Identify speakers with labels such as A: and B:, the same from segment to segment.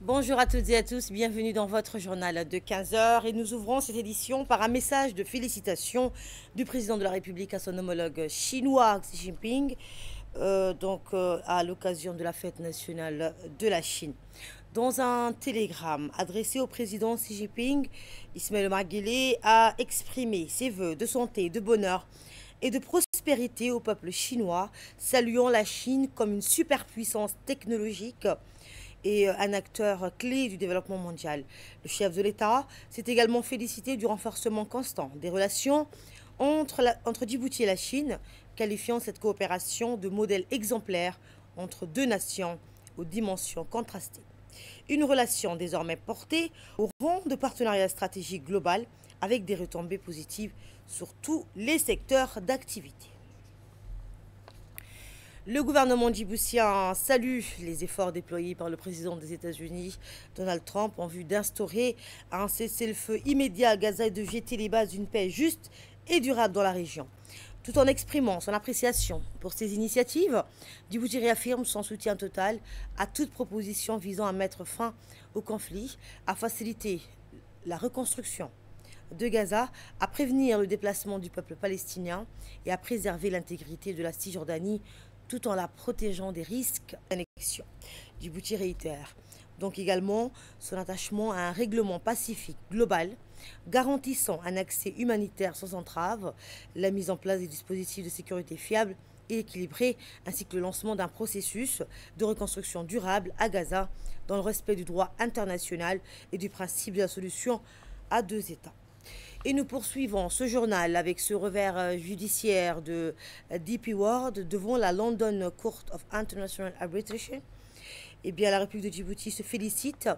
A: Bonjour à toutes et à tous, bienvenue dans votre journal de 15 heures et nous ouvrons cette édition par un message de félicitations du président de la République à son homologue chinois Xi Jinping, à l'occasion de la fête nationale de la Chine. Dans un télégramme adressé au président Xi Jinping, Ismaël Omar Guelleh a exprimé ses vœux de santé, de bonheur et de prospérité au peuple chinois, saluant la Chine comme une superpuissance technologique et un acteur clé du développement mondial. Le chef de l'État s'est également félicité du renforcement constant des relations entre Djibouti et la Chine, qualifiant cette coopération de modèle exemplaire entre deux nations aux dimensions contrastées. Une relation désormais portée au rang de partenariat stratégique global avec des retombées positives sur tous les secteurs d'activité. Le gouvernement djiboutien salue les efforts déployés par le président des États-Unis, Donald Trump, en vue d'instaurer un cessez-le-feu immédiat à Gaza et de jeter les bases d'une paix juste et durable dans la région. Tout en exprimant son appréciation pour ces initiatives, Djibouti réaffirme son soutien total à toute proposition visant à mettre fin au conflit, à faciliter la reconstruction de Gaza, à prévenir le déplacement du peuple palestinien et à préserver l'intégrité de la Cisjordanie tout en la protégeant des risques d'annexion. Djibouti réitère donc également son attachement à un règlement pacifique global garantissant un accès humanitaire sans entrave, la mise en place des dispositifs de sécurité fiables et équilibrés, ainsi que le lancement d'un processus de reconstruction durable à Gaza dans le respect du droit international et du principe de la solution à deux États. Et nous poursuivons ce journal avec ce revers judiciaire de DP World devant la London Court of International Arbitration. Eh bien, la République de Djibouti se félicite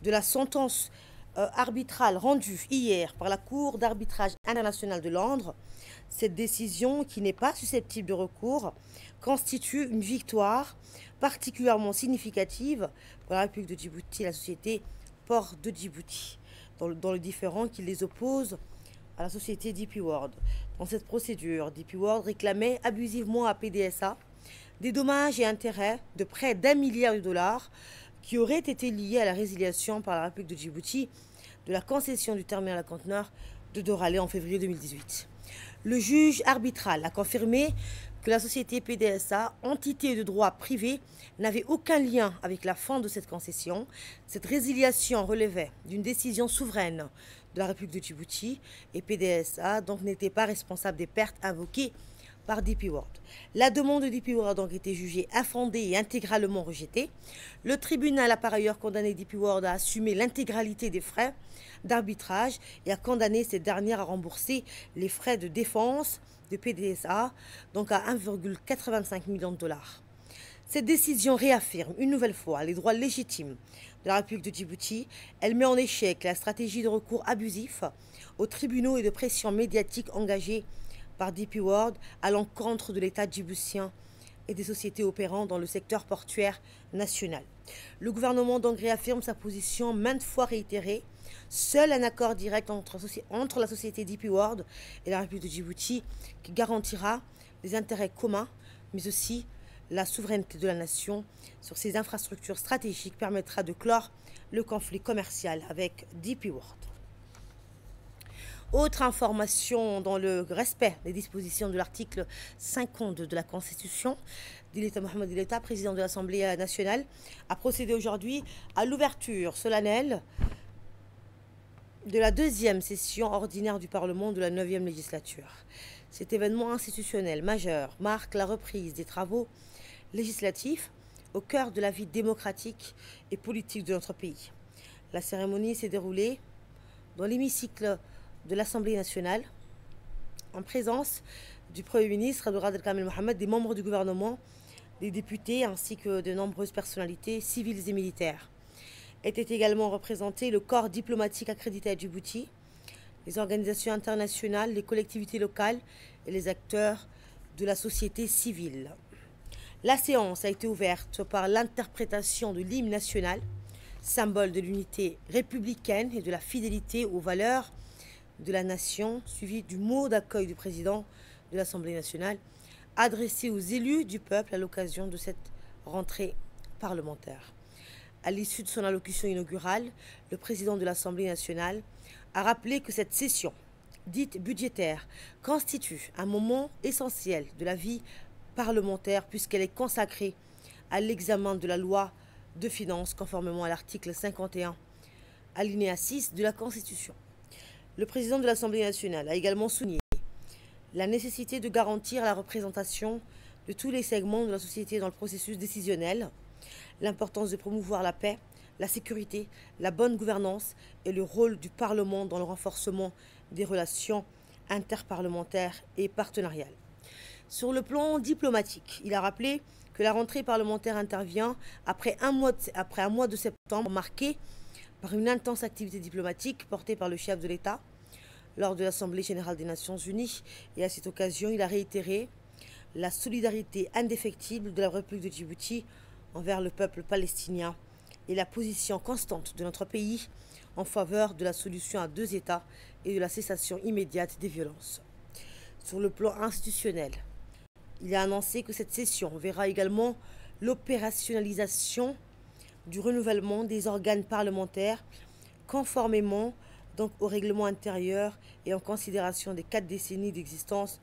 A: de la sentence arbitrale rendue hier par la Cour d'arbitrage international de Londres. Cette décision, qui n'est pas susceptible de recours, constitue une victoire particulièrement significative pour la République de Djibouti et la société Port de Djibouti, dans le différend qui les oppose à la société DP World. Dans cette procédure, DP World réclamait abusivement à PDSA des dommages et intérêts de près d'1 milliard de dollars qui auraient été liés à la résiliation par la République de Djibouti de la concession du terminal à conteneurs de Doralé en février 2018. Le juge arbitral a confirmé que la société PDSA, entité de droit privé, n'avait aucun lien avec la fin de cette concession. Cette résiliation relevait d'une décision souveraine de la République de Djibouti et PDSA donc n'était pas responsable des pertes invoquées par DP World. La demande de DP World a donc été jugée infondée et intégralement rejetée. Le tribunal a par ailleurs condamné DP World à assumer l'intégralité des frais d'arbitrage et a condamné cette dernière à rembourser les frais de défense de PDSA, donc à 1,85 million de dollars. Cette décision réaffirme une nouvelle fois les droits légitimes de la République de Djibouti. Elle met en échec la stratégie de recours abusif aux tribunaux et de pression médiatique engagée par DP World à l'encontre de l'État djiboutien et des sociétés opérant dans le secteur portuaire national. Le gouvernement donc réaffirme sa position maintes fois réitérée. Seul un accord direct entre la société DP World et la République de Djibouti qui garantira les intérêts communs, mais aussi la souveraineté de la nation sur ces infrastructures stratégiques permettra de clore le conflit commercial avec DP World. Autre information, dans le respect des dispositions de l'article 50 de la Constitution, Dileta Mohamed Dileta, président de l'Assemblée nationale, a procédé aujourd'hui à l'ouverture solennelle de la deuxième session ordinaire du Parlement de la 9e législature. Cet événement institutionnel majeur marque la reprise des travaux législatifs au cœur de la vie démocratique et politique de notre pays. La cérémonie s'est déroulée dans l'hémicycle de l'Assemblée nationale, en présence du Premier ministre Abdelkader Kamel Mohamed, des membres du gouvernement, des députés ainsi que de nombreuses personnalités civiles et militaires. Était également représenté le corps diplomatique accrédité à Djibouti, les organisations internationales, les collectivités locales et les acteurs de la société civile. La séance a été ouverte par l'interprétation de l'hymne national, symbole de l'unité républicaine et de la fidélité aux valeurs de la nation, suivi du mot d'accueil du président de l'Assemblée nationale, adressé aux élus du peuple à l'occasion de cette rentrée parlementaire. À l'issue de son allocution inaugurale, le président de l'Assemblée nationale a rappelé que cette session, dite budgétaire, constitue un moment essentiel de la vie parlementaire puisqu'elle est consacrée à l'examen de la loi de finances conformément à l'article 51, alinéa 6 de la Constitution. Le président de l'Assemblée nationale a également souligné la nécessité de garantir la représentation de tous les segments de la société dans le processus décisionnel, l'importance de promouvoir la paix, la sécurité, la bonne gouvernance et le rôle du Parlement dans le renforcement des relations interparlementaires et partenariales. Sur le plan diplomatique, il a rappelé que la rentrée parlementaire intervient après un mois de septembre marqué par une intense activité diplomatique portée par le chef de l'État lors de l'Assemblée générale des Nations unies. Et à cette occasion, il a réitéré la solidarité indéfectible de la République de Djibouti envers le peuple palestinien et la position constante de notre pays en faveur de la solution à deux États et de la cessation immédiate des violences. Sur le plan institutionnel, il a annoncé que cette session verra également l'opérationnalisation du renouvellement des organes parlementaires conformément donc au règlement intérieur et en considération des 4 décennies d'existence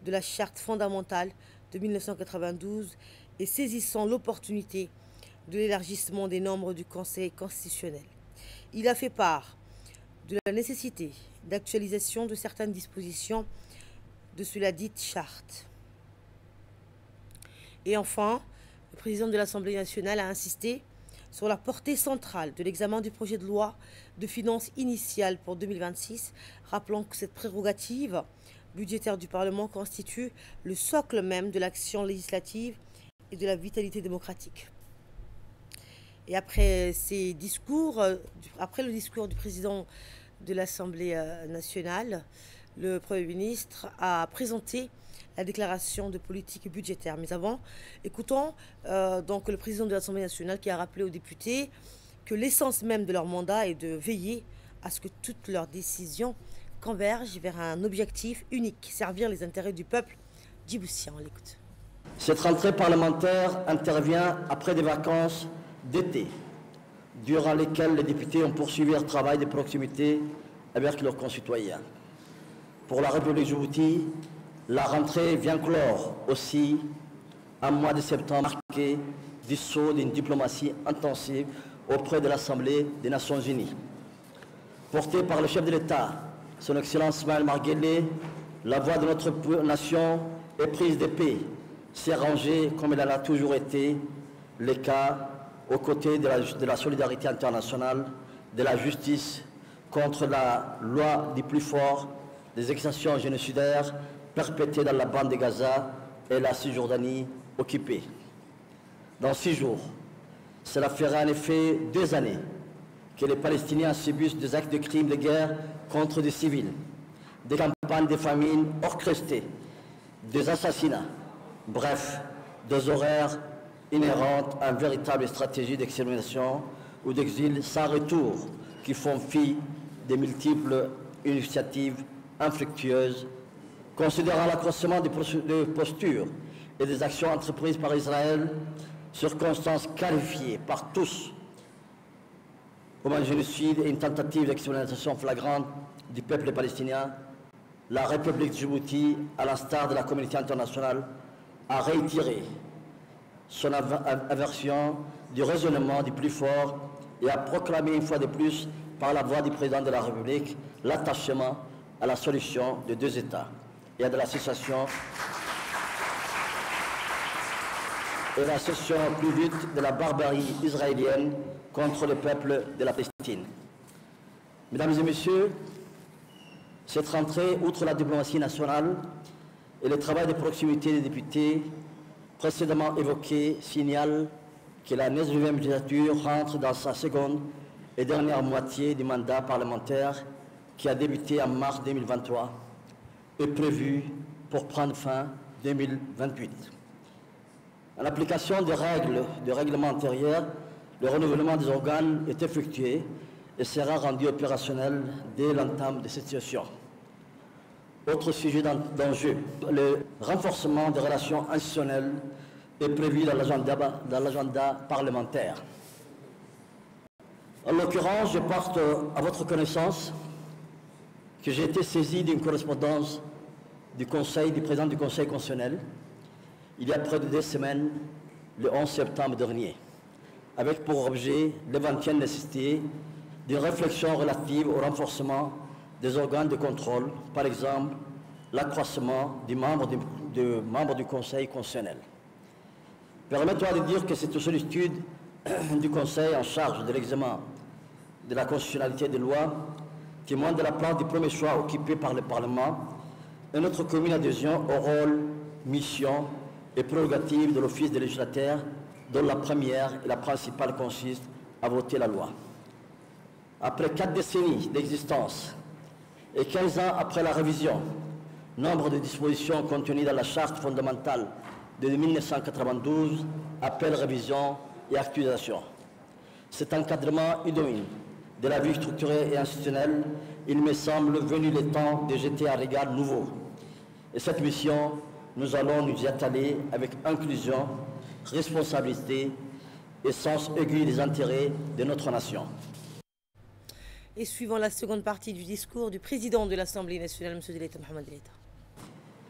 A: de la Charte fondamentale de 1992 et saisissant l'opportunité de l'élargissement des nombres du Conseil constitutionnel. Il a fait part de la nécessité d'actualisation de certaines dispositions de cela dite charte. Et enfin, le président de l'Assemblée nationale a insisté sur la portée centrale de l'examen du projet de loi de finances initiale pour 2026, rappelant que cette prérogative budgétaire du Parlement constitue le socle même de l'action législative et de la vitalité démocratique. Et après le discours du président de l'Assemblée nationale, le Premier ministre a présenté la déclaration de politique budgétaire. Mais avant, écoutons donc le président de l'Assemblée nationale qui a rappelé aux députés que l'essence même de leur mandat est de veiller à ce que toutes leurs décisions convergent vers un objectif unique, servir les intérêts du peuple djiboutien. On l'écoute.
B: Cette rentrée parlementaire intervient après des vacances d'été, durant lesquelles les députés ont poursuivi leur travail de proximité avec leurs concitoyens. Pour la République de Djibouti, la rentrée vient clore aussi un mois de septembre marqué du sceau d'une diplomatie intensive auprès de l'Assemblée des Nations Unies. Portée par le chef de l'État, son Excellence Ismaël Omar Guelleh, la voix de notre nation est prise de paix, s'est rangée comme elle a toujours été le cas aux côtés de la solidarité internationale, de la justice contre la loi du plus fort, des exactions génocidaires perpétrées dans la bande de Gaza et la Cisjordanie occupée. Dans 6 jours, cela fera en effet 2 années que les Palestiniens subissent des actes de crimes de guerre contre des civils, des campagnes de famine orchestrées, des assassinats, bref, des horaires inhérentes à une véritable stratégie d'extermination ou d'exil sans retour qui font fi des multiples initiatives infructueuses, considérant l'accroissement des postures et des actions entreprises par Israël, circonstances qualifiées par tous comme un génocide et une tentative d'extermination flagrante du peuple palestinien. La République de Djibouti, à l'instar de la communauté internationale, a réitéré son aversion du raisonnement du plus fort et a proclamé une fois de plus, par la voix du président de la République, l'attachement à la solution de 2 États et à de la cessation plus vite de la barbarie israélienne contre le peuple de la Palestine. Mesdames et messieurs, cette rentrée, outre la diplomatie nationale et le travail de proximité des députés précédemment évoqué, signale que la 9e législature rentre dans sa seconde et dernière moitié du mandat parlementaire qui a débuté en mars 2023 et prévu pour prendre fin 2028. En application des règles du règlement intérieur, le renouvellement des organes est effectué et sera rendu opérationnel dès l'entame de cette session. Autre sujet d'enjeu, le renforcement des relations institutionnelles est prévu dans l'agenda parlementaire. En l'occurrence, je porte à votre connaissance que j'ai été saisi d'une correspondance du président du Conseil constitutionnel, il y a près de 2 semaines, le 11 septembre dernier, avec pour objet l'éventuelle nécessité d'une réflexion relative au renforcement des organes de contrôle, par exemple l'accroissement du membre du Conseil constitutionnel. Permettez-moi de dire que c'est une sollicitude du Conseil en charge de l'examen de la constitutionnalité des lois témoigne de la place du premier choix occupé par le Parlement et notre commune adhésion au rôle, mission et prérogative de l'office des législateurs, dont la première et la principale consiste à voter la loi. Après 4 décennies d'existence et 15 ans après la révision, nombre de dispositions contenues dans la Charte fondamentale de 1992 appellent révision et actualisation. Cet encadrement idoine de la vie structurée et institutionnelle, il me semble venu le temps de jeter un regard nouveau. Et cette mission, nous allons nous y atteler avec inclusion, responsabilité et sens aigu des intérêts de notre nation.
A: Et suivant la seconde partie du discours du président de l'Assemblée nationale, M. Deleta Mohamed Deleta.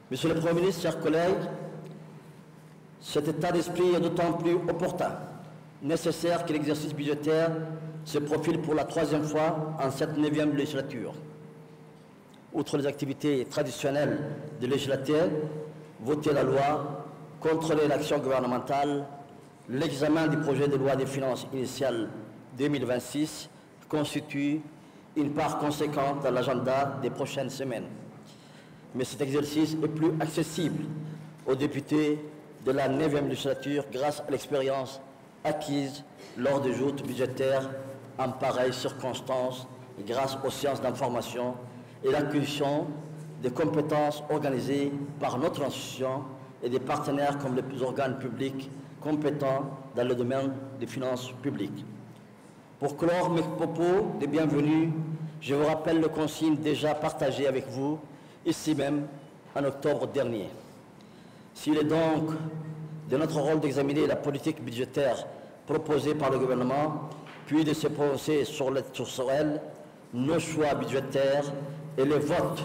B: Monsieur le Premier ministre, chers collègues, cet état d'esprit est d'autant plus opportun, nécessaire que l'exercice budgétaire se profile pour la 3e fois en cette 9e législature. Outre les activités traditionnelles des législateurs, voter la loi, contrôler l'action gouvernementale, l'examen du projet de loi des finances initiales 2026 constitue une part conséquente dans l'agenda des prochaines semaines. Mais cet exercice est plus accessible aux députés de la 9e législature grâce à l'expérience acquise lors des joutes budgétaires en pareilles circonstances et grâce aux séances d'information et l'acquisition des compétences organisées par notre institution et des partenaires comme les organes publics compétents dans le domaine des finances publiques. Pour clore mes propos de bienvenue, je vous rappelle les consignes déjà partagées avec vous, ici même, en octobre dernier. S'il est donc de notre rôle d'examiner la politique budgétaire proposée par le gouvernement, puis de se prononcer sur elle, nos choix budgétaires et les votes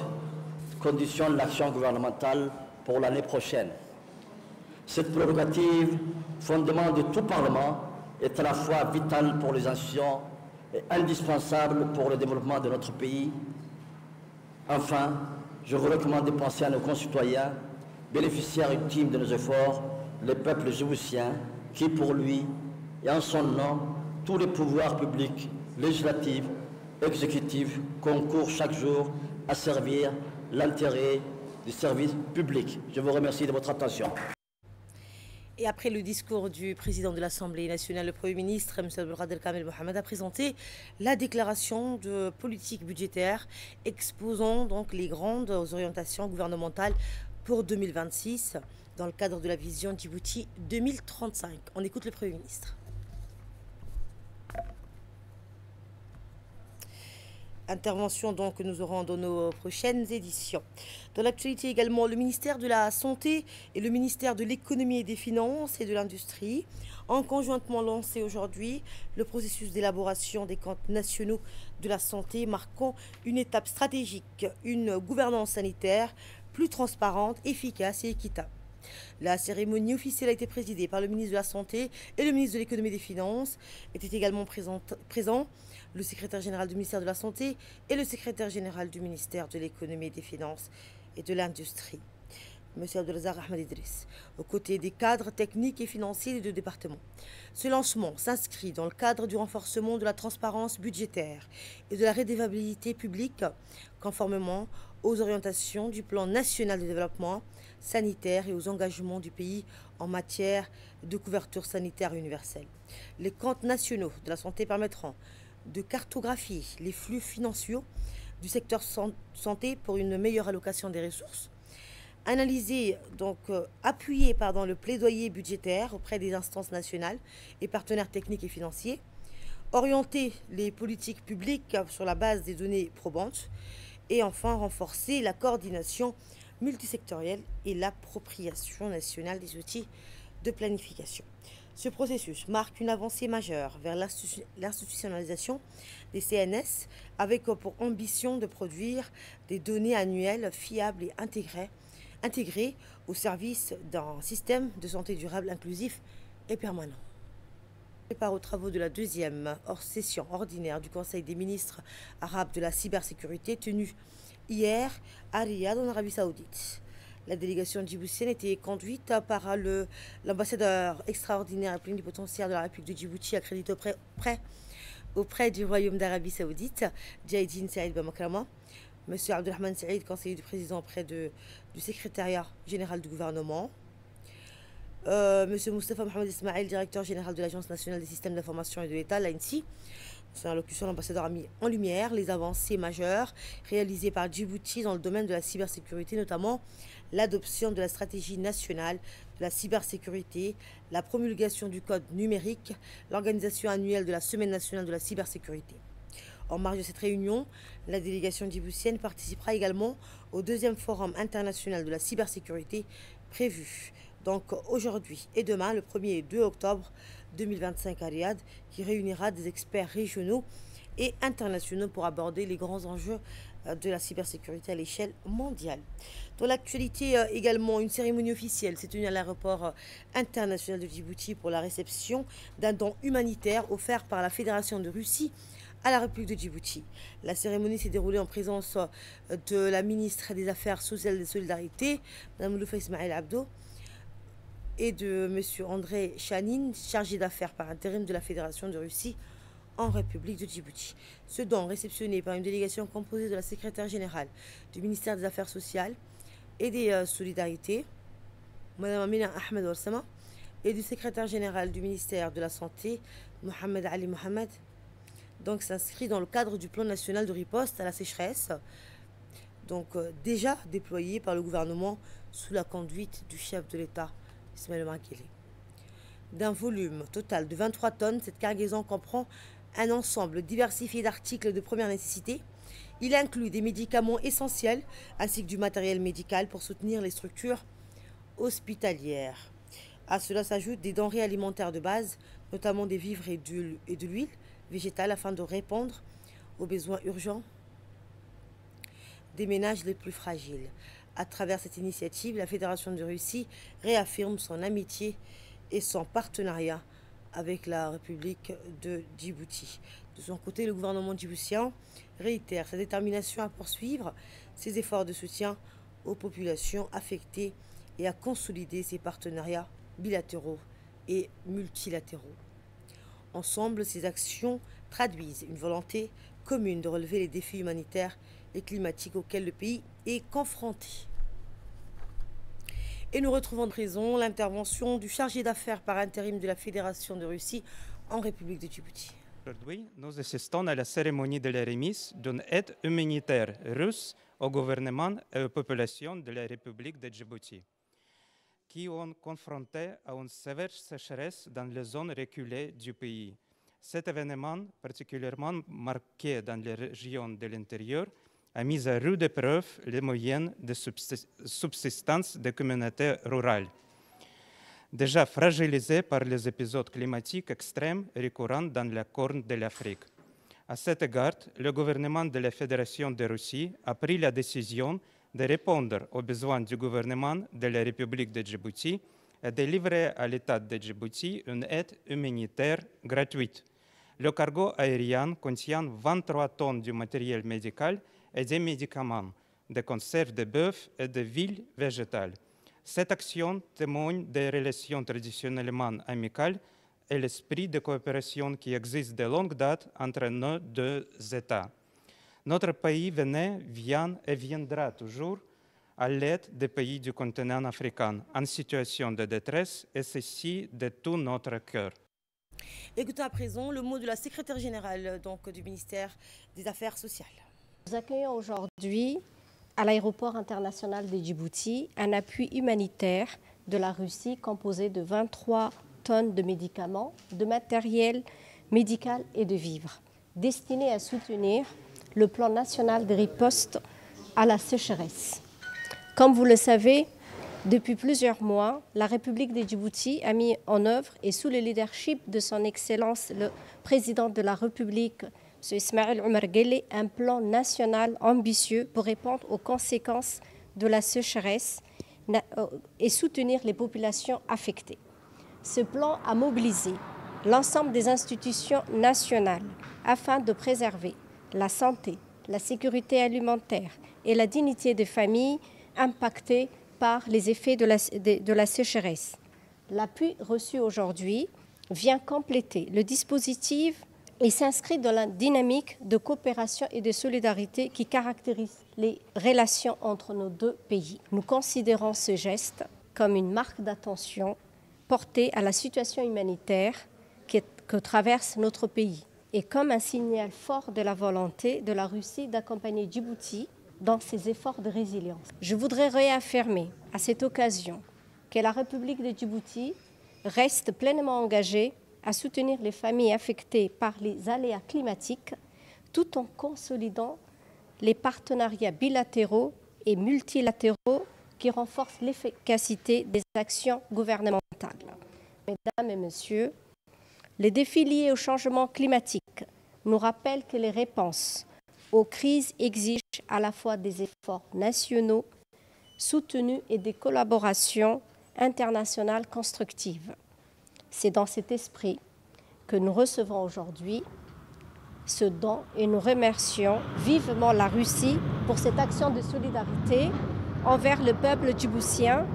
B: conditionnent l'action gouvernementale pour l'année prochaine. Cette prérogative, fondement de tout Parlement, est à la fois vitale pour les institutions et indispensable pour le développement de notre pays. Enfin, je vous recommande de penser à nos concitoyens, bénéficiaires ultimes de nos efforts, le peuple djiboutien, qui pour lui et en son nom, tous les pouvoirs publics, législatifs, exécutifs, concourent chaque jour à servir l'intérêt du service public. Je vous remercie de votre attention.
A: Et après le discours du président de l'Assemblée nationale, le Premier ministre, M. Abdelkader Mohamed, a présenté la déclaration de politique budgétaire exposant donc les grandes orientations gouvernementales pour 2026 dans le cadre de la vision Djibouti 2035. On écoute le Premier ministre. Intervention donc que nous aurons dans nos prochaines éditions. Dans l'actualité également, le ministère de la Santé et le ministère de l'Économie et des Finances et de l'Industrie ont conjointement lancé aujourd'hui le processus d'élaboration des comptes nationaux de la santé, marquant une étape stratégique, une gouvernance sanitaire plus transparente, efficace et équitable. La cérémonie officielle a été présidée par le ministre de la Santé et le ministre de l'Économie et des Finances. Étaient également présents le secrétaire général du ministère de la Santé et le secrétaire général du ministère de l'Économie et des Finances et de l'Industrie, M. Abdelrazak Ahmed Idriss, aux côtés des cadres techniques et financiers des deux départements. Ce lancement s'inscrit dans le cadre du renforcement de la transparence budgétaire et de la redevabilité publique, conformément aux orientations du plan national de développement sanitaire et aux engagements du pays en matière de couverture sanitaire universelle. Les comptes nationaux de la santé permettront de cartographier les flux financiers du secteur santé pour une meilleure allocation des ressources, appuyer le plaidoyer budgétaire auprès des instances nationales et partenaires techniques et financiers, orienter les politiques publiques sur la base des données probantes et enfin renforcer la coordination multisectorielle et l'appropriation nationale des outils de planification. Ce processus marque une avancée majeure vers l'institutionnalisation des CNS avec pour ambition de produire des données annuelles fiables et intégrées au service d'un système de santé durable, inclusif et permanent. Prépare aux travaux de la deuxième session ordinaire du Conseil des ministres arabes de la cybersécurité tenue hier à Riyad en Arabie Saoudite. La délégation djiboutienne était conduite par l'ambassadeur extraordinaire et plénipotentiaire de la République de Djibouti, accrédité auprès du Royaume d'Arabie Saoudite, Jaïdine Saïd Bamakrama, M. Abdelrahman Saïd, conseiller du président auprès du secrétariat général du gouvernement, M. Moustapha Mohamed Ismail, directeur général de l'Agence nationale des systèmes d'information et de l'État, l'ANSI. Son allocution, l'ambassadeur a mis en lumière les avancées majeures réalisées par Djibouti dans le domaine de la cybersécurité, notamment l'adoption de la stratégie nationale de la cybersécurité, la promulgation du code numérique, l'organisation annuelle de la Semaine nationale de la cybersécurité. En marge de cette réunion, la délégation djiboutienne participera également au deuxième forum international de la cybersécurité prévu donc aujourd'hui et demain, le 1er et 2 octobre 2025 à Riyad, qui réunira des experts régionaux et internationaux pour aborder les grands enjeux de la cybersécurité à l'échelle mondiale. Dans l'actualité également, une cérémonie officielle s'est tenue à l'aéroport international de Djibouti pour la réception d'un don humanitaire offert par la Fédération de Russie à la République de Djibouti. La cérémonie s'est déroulée en présence de la ministre des Affaires sociales et des Solidarités, Mme Loufa Ismail Abdo, et de M. André Chanine, chargé d'affaires par intérim de la Fédération de Russie en République de Djibouti. Ce don réceptionné par une délégation composée de la secrétaire générale du ministère des Affaires sociales et des Solidarités, Mme Amina Ahmed Ouassama, et du secrétaire général du ministère de la Santé, Mohamed Ali Mohamed, donc s'inscrit dans le cadre du plan national de riposte à la sécheresse, donc déjà déployé par le gouvernement sous la conduite du chef de l'État, Ismaël Omar Guelleh. D'un volume total de 23 tonnes, cette cargaison comprend un ensemble diversifié d'articles de première nécessité. Il inclut des médicaments essentiels ainsi que du matériel médical pour soutenir les structures hospitalières. À cela s'ajoutent des denrées alimentaires de base, notamment des vivres et de l'huile végétale afin de répondre aux besoins urgents des ménages les plus fragiles. À travers cette initiative, la Fédération de Russie réaffirme son amitié et son partenariat avec la République de Djibouti. De son côté, le gouvernement djiboutien réitère sa détermination à poursuivre ses efforts de soutien aux populations affectées et à consolider ses partenariats bilatéraux et multilatéraux. Ensemble, ces actions traduisent une volonté commune de relever les défis humanitaires et climatiques auxquels le pays est confronté. Et nous retrouvons en prison l'intervention du chargé d'affaires par intérim de la Fédération de Russie en République de Djibouti.
C: Aujourd'hui, nous assistons à la cérémonie de la remise d'une aide humanitaire russe au gouvernement et aux populations de la République de Djibouti, qui sont confrontées à une sévère sécheresse dans les zones reculées du pays. Cet événement, particulièrement marqué dans les régions de l'intérieur, a mis à rude épreuve les moyens de subsistance des communautés rurales, déjà fragilisées par les épisodes climatiques extrêmes récurrents dans la Corne de l'Afrique. À cet égard, le gouvernement de la Fédération de Russie a pris la décision de répondre aux besoins du gouvernement de la République de Djibouti et de livrer à l'État de Djibouti une aide humanitaire gratuite. Le cargo aérien contient 23 tonnes de matériel médical et des médicaments, des conserves de bœuf et de huiles végétales. Cette action témoigne des relations traditionnellement amicales et l'esprit de coopération qui existe de longue date entre nos deux États. Notre pays venait, vient et viendra toujours à l'aide des pays du continent africain en situation de détresse, et ceci de tout notre cœur.
A: Écoutons à présent le mot de la secrétaire générale du ministère des Affaires sociales.
D: Nous accueillons aujourd'hui à l'aéroport international de Djibouti un appui humanitaire de la Russie composé de 23 tonnes de médicaments, de matériel médical et de vivres, destinés à soutenir le plan national de riposte à la sécheresse. Comme vous le savez, Depuis plusieurs mois, la République de Djibouti a mis en œuvre, et sous le leadership de son Excellence le Président de la République, M. Ismaël Omar Guelleh, un plan national ambitieux pour répondre aux conséquences de la sécheresse et soutenir les populations affectées. Ce plan a mobilisé l'ensemble des institutions nationales afin de préserver la santé, la sécurité alimentaire et la dignité des familles impactées par les effets de la sécheresse. L'appui reçu aujourd'hui vient compléter le dispositif et s'inscrit dans la dynamique de coopération et de solidarité qui caractérise les relations entre nos deux pays. Nous considérons ce geste comme une marque d'attention portée à la situation humanitaire que traverse notre pays et comme un signal fort de la volonté de la Russie d'accompagner Djibouti dans ses efforts de résilience. Je voudrais réaffirmer à cette occasion que la République de Djibouti reste pleinement engagée à soutenir les familles affectées par les aléas climatiques tout en consolidant les partenariats bilatéraux et multilatéraux qui renforcent l'efficacité des actions gouvernementales. Mesdames et messieurs, les défis liés au changement climatique nous rappellent que les réponses aux crises exigent à la fois des efforts nationaux soutenus et des collaborations internationales constructives. C'est dans cet esprit que nous recevons aujourd'hui ce don et nous remercions vivement la Russie pour cette action de solidarité envers le peuple djiboutien.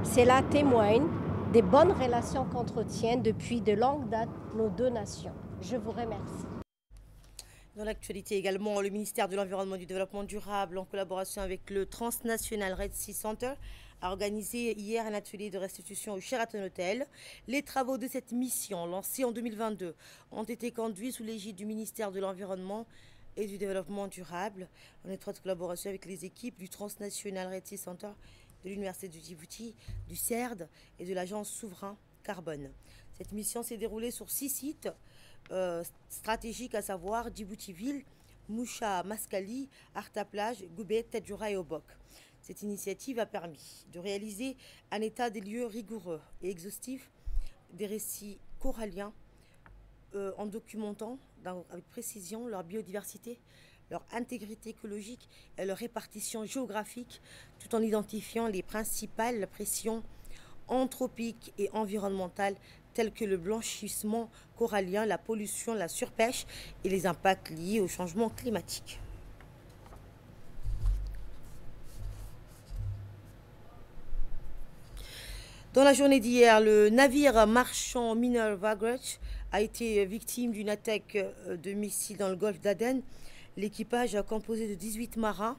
D: Cela témoigne des bonnes relations qu'entretiennent depuis de longues dates nos deux nations. Je vous remercie.
A: Dans l'actualité également, le ministère de l'Environnement et du Développement durable, en collaboration avec le Transnational Red Sea Center, a organisé hier un atelier de restitution au Sheraton Hotel. Les travaux de cette mission, lancée en 2022, ont été conduits sous l'égide du ministère de l'Environnement et du Développement durable, en étroite collaboration avec les équipes du Transnational Red Sea Center, de l'Université de Djibouti, du CERD et de l'Agence Souverain Carbone. Cette mission s'est déroulée sur 6 sites stratégiques, à savoir Djibouti-Ville, Moucha, Maskali, Arta-Plage, Goubet, Tadjoura et Obok. Cette initiative a permis de réaliser un état des lieux rigoureux et exhaustif des récits coralliens en documentant avec précision leur biodiversité, leur intégrité écologique et leur répartition géographique, tout en identifiant les principales pressions anthropiques et environnementales telles que le blanchissement corallien, la pollution, la surpêche et les impacts liés au changement climatique. Dans la journée d'hier, le navire marchand Minerva Grudge a été victime d'une attaque de missiles dans le golfe d'Aden. L'équipage, composé de 18 marins,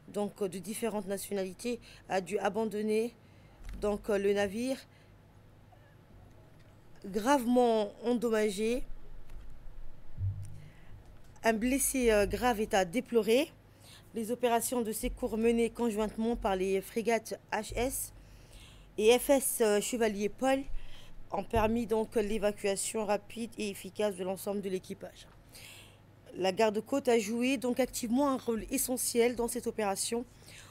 A: donc de différentes nationalités, a dû abandonner le navire, gravement endommagé. Un blessé grave est à déplorer. Les opérations de secours menées conjointement par les frégates HS et FS Chevalier Paul ont permis l'évacuation rapide et efficace de l'ensemble de l'équipage. La garde-côte a joué activement un rôle essentiel dans cette opération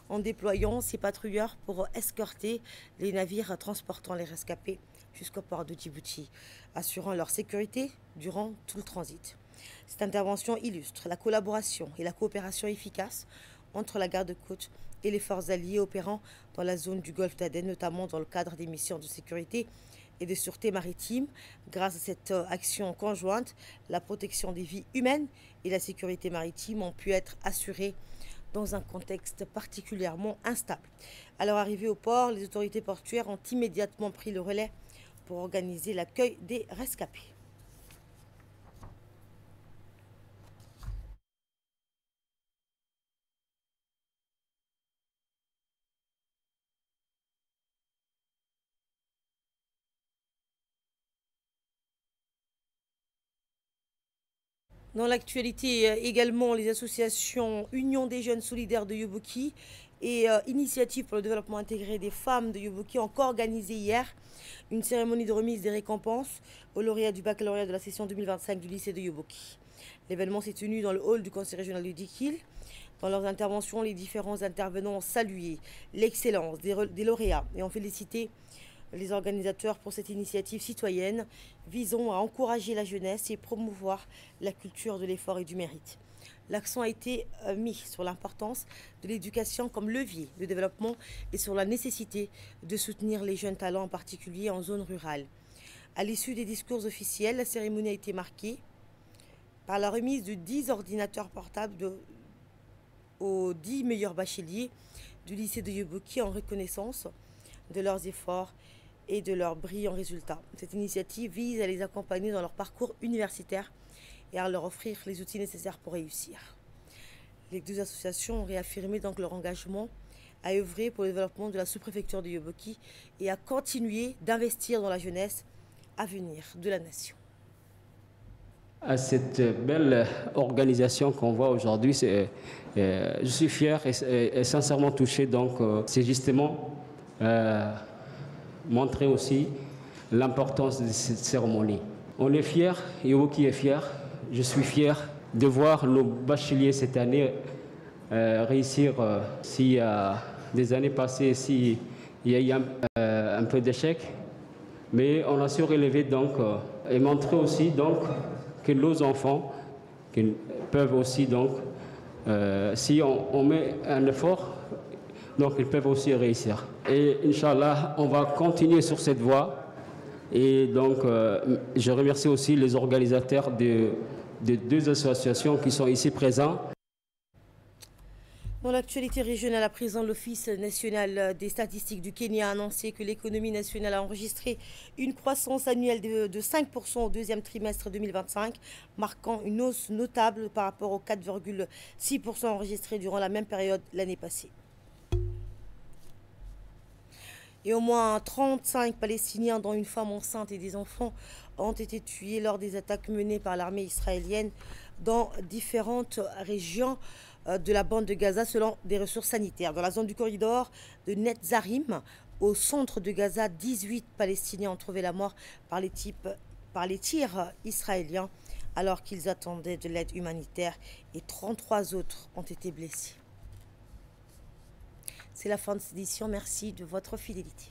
A: en déployant ses patrouilleurs pour escorter les navires transportant les rescapés jusqu'au port de Djibouti, assurant leur sécurité durant tout le transit. Cette intervention illustre la collaboration et la coopération efficace entre la garde-côte et les forces alliées opérant dans la zone du golfe d'Aden, notamment dans le cadre des missions de sécurité et de sûreté maritime. Grâce à cette action conjointe, la protection des vies humaines et la sécurité maritime ont pu être assurées dans un contexte particulièrement instable. À leur arrivée au port, les autorités portuaires ont immédiatement pris le relais pour organiser l'accueil des rescapés. Dans l'actualité également, les associations Union des jeunes solidaires de Yoboki et Initiative pour le développement intégré des femmes de Yoboki ont organisé hier une cérémonie de remise des récompenses aux lauréats du baccalauréat de la session 2025 du lycée de Yoboki. L'événement s'est tenu dans le hall du conseil régional de Dikil, Dans leurs interventions, les différents intervenants ont salué l'excellence des lauréats et ont félicité les organisateurs pour cette initiative citoyenne visant à encourager la jeunesse et promouvoir la culture de l'effort et du mérite. L'accent a été mis sur l'importance de l'éducation comme levier de développement et sur la nécessité de soutenir les jeunes talents, en particulier en zone rurale. À l'issue des discours officiels, la cérémonie a été marquée par la remise de 10 ordinateurs portables aux 10 meilleurs bacheliers du lycée de Yeboki en reconnaissance de leurs efforts et de leurs brillants résultats. Cette initiative vise à les accompagner dans leur parcours universitaire et à leur offrir les outils nécessaires pour réussir. Les deux associations ont réaffirmé donc leur engagement à œuvrer pour le développement de la sous-préfecture de Yeboki et à continuer d'investir dans la jeunesse à venir de la nation.
E: À cette belle organisation qu'on voit aujourd'hui, je suis fier et sincèrement touché. Donc, c'est justement montrer aussi l'importance de cette cérémonie. On est fiers, Yeboki est fier. Je suis fier de voir nos bacheliers cette année réussir. S'il y a des années passées, s'il y a eu un peu d'échecs, mais on a su relever donc et montrer aussi donc que nos enfants peuvent aussi donc, si on met un effort, donc ils peuvent aussi réussir. Et Inch'Allah, on va continuer sur cette voie. Et donc, je remercie aussi les organisateurs des deux associations qui sont ici présents.
A: Dans l'actualité régionale, à présent, l'Office national des statistiques du Kenya a annoncé que l'économie nationale a enregistré une croissance annuelle de 5% au deuxième trimestre 2025, marquant une hausse notable par rapport aux 4,6% enregistrés durant la même période l'année passée. Et au moins 35 Palestiniens, dont une femme enceinte et des enfants, ont été tués lors des attaques menées par l'armée israélienne dans différentes régions de la bande de Gaza selon des ressources sanitaires. Dans la zone du corridor de Netzarim, au centre de Gaza, 18 Palestiniens ont trouvé la mort par les tirs israéliens alors qu'ils attendaient de l'aide humanitaire et 33 autres ont été blessés. C'est la fin de cette édition. Merci de votre fidélité.